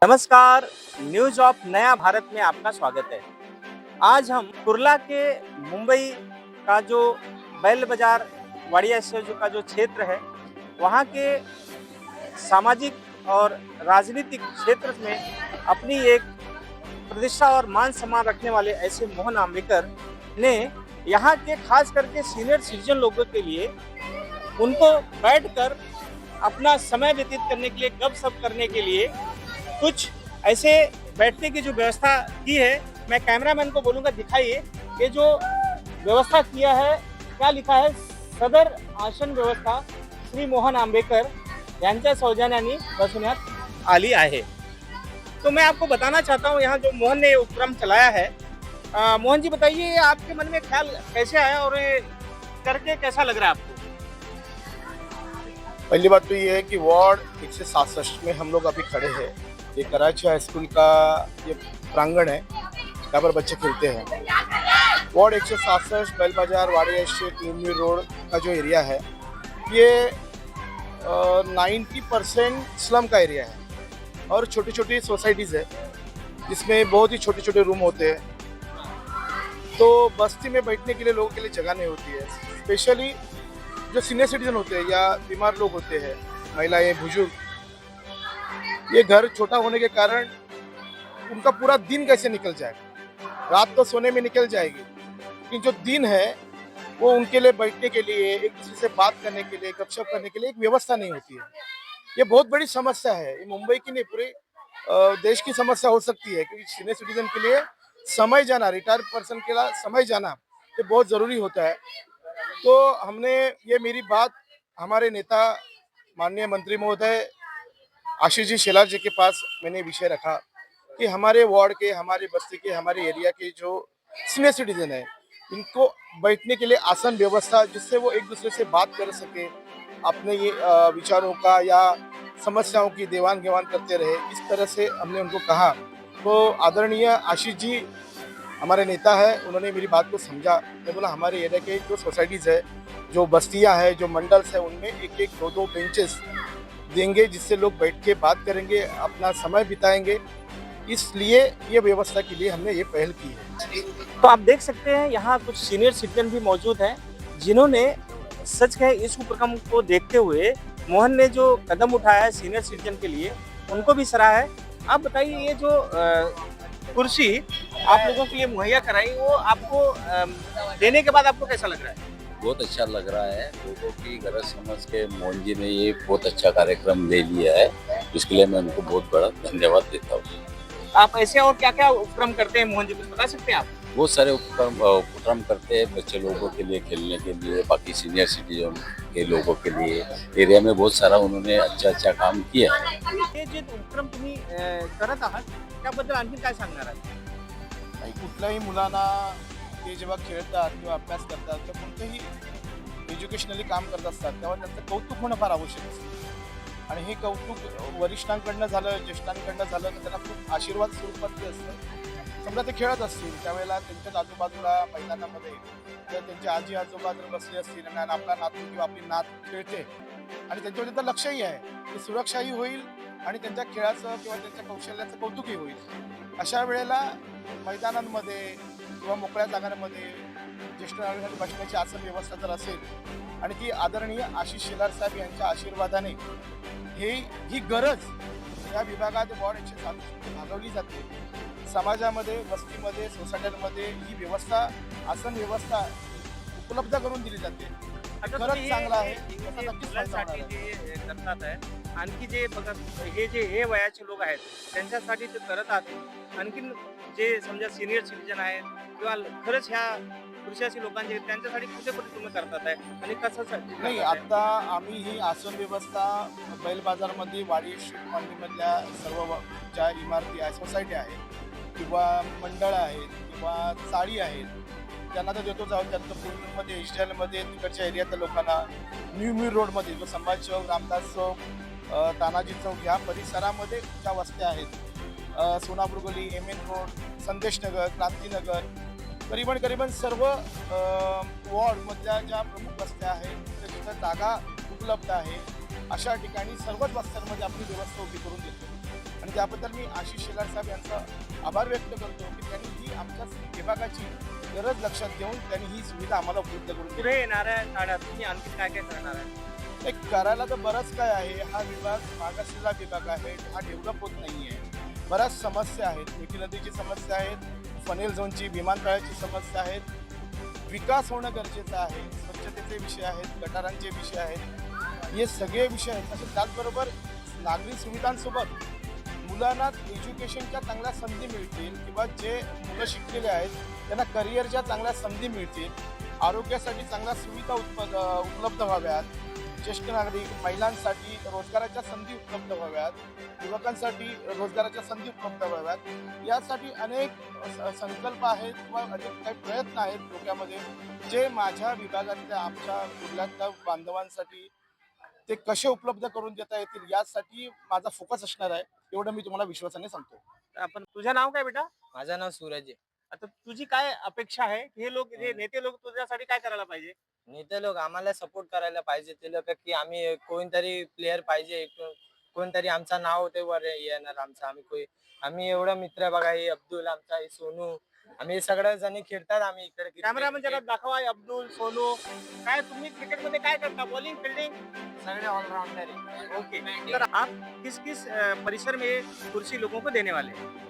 नमस्कार। News of नया भारत में आपका स्वागत है। आज हम कुर्ला के मुंबई का जो बैल बाजार वाड़िया जो का जो क्षेत्र है, वहाँ के सामाजिक और राजनीतिक क्षेत्र में अपनी एक प्रतिष्ठा और मान सम्मान रखने वाले ऐसे मोहन आम्बेकर ने यहाँ के खास करके सीनियर सिटीजन लोगों के लिए उनको बैठकर अपना समय व्यतीत करने के लिए, गपशप करने के लिए कुछ ऐसे बैठने की जो व्यवस्था की है। मैं कैमरामैन को बोलूँगा, दिखाइए ये जो व्यवस्था किया है, क्या लिखा है। सदर आसन व्यवस्था श्री मोहन आंबेकर यांच्या सौजन्याने बसवण्यात आली आहे। तो मैं आपको बताना चाहता हूँ, यहाँ जो मोहन ने उपक्रम चलाया है, मोहन जी बताइए आपके मन में ख्याल कैसे आया और ये करके कैसा लग रहा है आपको? पहली बात तो ये है कि वार्ड 167 में हम लोग अभी खड़े हैं। ये कराची हाई स्कूल का ये प्रांगण है, यहाँ पर बच्चे खेलते हैं। वार्ड 167 बैल बाजार वाड़िया स्ट्रीट न्यू रोड का जो एरिया है, ये 90% स्लम का एरिया है और छोटी छोटी सोसाइटीज़ है जिसमें बहुत ही छोटे छोटे रूम होते हैं। तो बस्ती में बैठने के लिए लोगों के लिए जगह नहीं होती है। स्पेशली जो सीनियर सिटीजन होते हैं या बीमार लोग होते हैं, महिलाएं, बुजुर्ग, ये घर छोटा होने के कारण उनका पूरा दिन कैसे निकल जाएगा। रात तो सोने में निकल जाएगी, लेकिन जो दिन है वो उनके लिए बैठने के लिए, एक दूसरे से बात करने के लिए, गपशप करने के लिए एक व्यवस्था नहीं होती है। ये बहुत बड़ी समस्या है। ये मुंबई की नहीं, पूरे देश की समस्या हो सकती है, क्योंकि सीनियर सिटीजन के लिए समय जाना, रिटायर्ड पर्सन के लिए समय जाना ये बहुत ज़रूरी होता है। तो हमने ये मेरी बात हमारे नेता माननीय मंत्री महोदय आशीष जी शेलार जी के पास मैंने विषय रखा कि हमारे वार्ड के, हमारी बस्ती के, हमारे एरिया के जो सीनियर सिटीजन है, इनको बैठने के लिए आसन व्यवस्था, जिससे वो एक दूसरे से बात कर सके, अपने ये विचारों का या समस्याओं की देवान घेवान करते रहे, इस तरह से हमने उनको कहा। तो आदरणीय आशीष जी हमारे नेता है, उन्होंने मेरी बात को समझा। मैं बोला हमारे एरिया के जो सोसाइटीज़ है, जो बस्तियां हैं, जो मंडल्स है, उनमें एक एक दो बेंचेस देंगे जिससे लोग बैठ के बात करेंगे, अपना समय बिताएंगे। इसलिए ये व्यवस्था के लिए हमने ये पहल की है। तो आप देख सकते हैं यहाँ कुछ सीनियर सिटीजन भी मौजूद हैं, जिन्होंने सच कहे इस उपक्रम को देखते हुए मोहन ने जो कदम उठाया है सीनियर सिटीजन के लिए, उनको भी सराहा है। आप बताइए, ये जो कुर्सी आप लोगों के लिए मुहैया कराई, वो आपको देने के बाद आपको कैसा लग रहा है? बहुत अच्छा लग रहा है। लोगों की गरज समझ के मोहन जी ने ये बहुत अच्छा कार्यक्रम ले लिया है, इसके लिए मैं उनको बहुत बड़ा धन्यवाद देता हूँ। आप ऐसे और क्या क्या उपक्रम करते हैं मोहन जी, कुछ बता सकते हैं आप? बहुत सारे उपक्रम करते हैं बच्चे लोगों के लिए, खेलने के लिए, बाकी सीनियर सिटीजन के लोगों के लिए। एरिया में बहुत सारा उन्होंने अच्छा काम किया है। हे जे उपक्रम तुम्ही करत आहात, त्याबद्दल आणखी काय सांगणार आहात? नाही, कुठल्याही मुलांना ते जेव्हा खेळतात किंवा अभ्यास करतात तर कोणतेही एज्युकेशनली काम करत असतात, तेव्हा त्यांचं कौतुक होणं फार आवश्यक असतं। आणि हे कौतुक वरिष्ठांकडनं झालं, ज्येष्ठांकडनं झालं तर त्यांना खूप आशीर्वाद स्वरूपात असतं। समजा ते खेळत असतील त्यावेळेला त्यांच्याच आजूबाजूला मैदानामध्ये जर त्यांचे आजी आजोबा जर बसले असतील आणि आपला नातू किंवा आपली नात खेळते आणि त्यांच्यावर त्यांचं लक्षही आहे, की सुरक्षाही होईल आणि त्यांच्या खेळाचं किंवा त्यांच्या कौशल्याचं कौतुकही होईल। अशा वेळेला मैदानांमध्ये किंवा मोकळ्या जागांमध्ये ज्येष्ठ नागरिकांनी बसण्याची आसन व्यवस्था जर असेल आणि ती आदरणीय आशिष शेलार साहेब यांच्या आशीर्वादाने ही गरज या विभागात वार्ड 167 भागवली जाते। समाजामध्ये, वस्तीमध्ये, सोसायट्यांमध्ये ही व्यवस्था, आसन व्यवस्था उपलब्ध करून दिली जाते। खरंच चांगलं आहे, त्याचा नक्कीच फायदा होणार आहे। जे करतात आहे, आणखी जे बघा हे वयाचे लोक आहेत त्यांच्यासाठी ते करत आहेत, आणखीन जे समजा सीनियर सिटीजन आहेत किंवा खरंच ह्या कृषी लोकांचे त्यांच्यासाठी कुठे कुठे तुम्ही करतात आहे आणि कशासाठी? नाही, आता आम्ही ही आसन व्यवस्था बैल बाजारमध्ये वाडी स्ट्रीट कॉलनीमधल्या सर्व ज्या इमारती आहेत, सोसायटी आहेत किंवा मंडळ आहेत किंवा चाळी आहेत, त्यांना तर देतोच आहोत। त्यानंतर पूर्णमध्ये एचडीएलमध्ये तिकडच्या एरियातल्या लोकांना, न्यू रोडमध्ये जो संभाजी चौक, रामदास चौक, तानाजी चौक या परिसरामध्ये ज्या वस्त्या आहेत, सोनापूर गली, एम एन रोड, संदेशनगर, क्रांतीनगर, करीबन सर्व वॉर्डमधल्या ज्या प्रमुख वस्त्या आहेत तिथं जागा उपलब्ध आहे, अशा ठिकाणी सर्वच वस्त्यांमध्ये आपली व्यवस्था उभी करून देतो। आणि त्याबद्दल मी आशिष शेलार साहेब यांचा आभार व्यक्त करतो की त्यांनी ही आमच्या विभागाची गरज लक्षात घेऊन त्यांनी ही सुविधा आम्हाला उपलब्ध करून दिली. पुढे येणाऱ्या काळात तुम्ही आणखी काय काय करणार आहे? एक करायला तर बरंच काय आहे. हा विभाग मागासलेला विभाग आहे, हा डेव्हलप होत नाही आहे. बऱ्याच समस्या आहेत. मिठी नदीची समस्या आहेत, फनेल झोनची, विमानतळाची समस्या आहेत. विकास होणं गरजेचं आहे. स्वच्छतेचे विषय आहेत, गटारांचे विषय आहेत, हे सगळे विषय आहेत. तसेच त्याचबरोबर नागरी सुविधांसोबत मुलांना एज्युकेशनच्या चांगल्या संधी मिळतील किंवा जे मुलं शिकलेले आहेत त्यांना करिअरच्या चांगल्या संधी मिळतील. आरोग्यासाठी चांगल्या सुविधा उपलब्ध व्हाव्यात. ज्येष्ठ नागरिक महिलांसाठी रोजगाराच्या संधी उपलब्ध व्हाव्यात. युवकांसाठी रोजगाराच्या संधी उपलब्ध व्हाव्यात. यासाठी अनेक संकल्प आहेत किंवा अनेक काही प्रयत्न आहेत डोक्यामध्ये, जे माझ्या विभागातल्या आमच्या कुर्ल्यातल्या बांधवांसाठी ते कसे उपलब्ध करून देता येतील यासाठी माझा फोकस असणार आहे. एवढं मी तुम्हाला विश्वासाने सांगतो. आपण तुझं नाव काय बेटा? माझं नाव सूरज आहे. आता तुझी काय अपेक्षा आहे? हे लोक जे नेते लोक तुझ्यासाठी काय करायला पाहिजे? नेते लोक आम्हाला सपोर्ट करायला पाहिजे. ते लोक की आम्ही कोणतरी प्लेअर पाहिजे, कोणतरी आमचा नाव ते वर येणार आमचा. आम्ही एवढं मित्र बघा, हे अब्दुल आमचा, हे सोनू, आम्ही सगळ्या जणी खेळतात. आम्ही इकडे कॅमेरामन जरा दाखवा. अब्दुल, सोनू, काय तुम्ही क्रिकेट मध्ये काय करता? Bowling, fielding? सगळे ऑलराउंडर आहे. ओके. तर आप किस किस परिसर में कुर्सी लोगों को देने वाले हैं?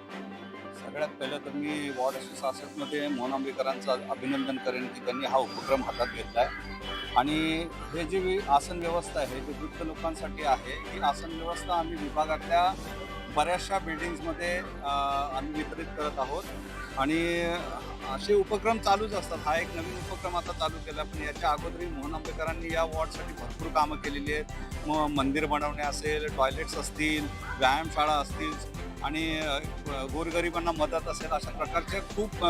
सगळ्यात पहिलं तर मी वॉर्ड 166मध्ये मोहन आंबेकरांचं अभिनंदन करेन की त्यांनी हा उपक्रम हातात घेतला आहे. आणि हे जी आसन व्यवस्था आहे, जे वृद्ध लोकांसाठी आहे, ही आसन व्यवस्था आम्ही विभागातल्या बऱ्याचशा बिल्डिंग्समध्ये आम्ही वितरित करत आहोत. आणि असे उपक्रम चालूच असतात. हा एक नवीन उपक्रम आता चालू केला, पण याच्या अगोदरही मोहन आंबेकरांनी या वॉर्डसाठी भरपूर कामं केलेली आहेत. मग मंदिर बनवणे असेल, टॉयलेट्स असतील, व्यायामशाळा असतील आणि गोरगरिबांना मदत असेल, अशा प्रकारचे खूप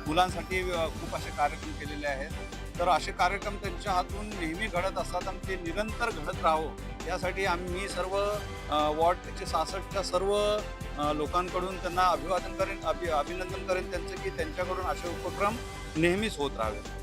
मुलांसाठी खूप असे कार्यक्रम केलेले आहेत. तर असे कार्यक्रम त्यांच्या हातून नेहमी घडत असतात आणि ते निरंतर घडत राहावं यासाठी मी सर्व वॉर्ड 166च्या सर्व लोकांकडून त्यांना अभिनंदन करेन त्यांचं की त्यांच्याकडून असे उपक्रम नेहमीच होत राहावे.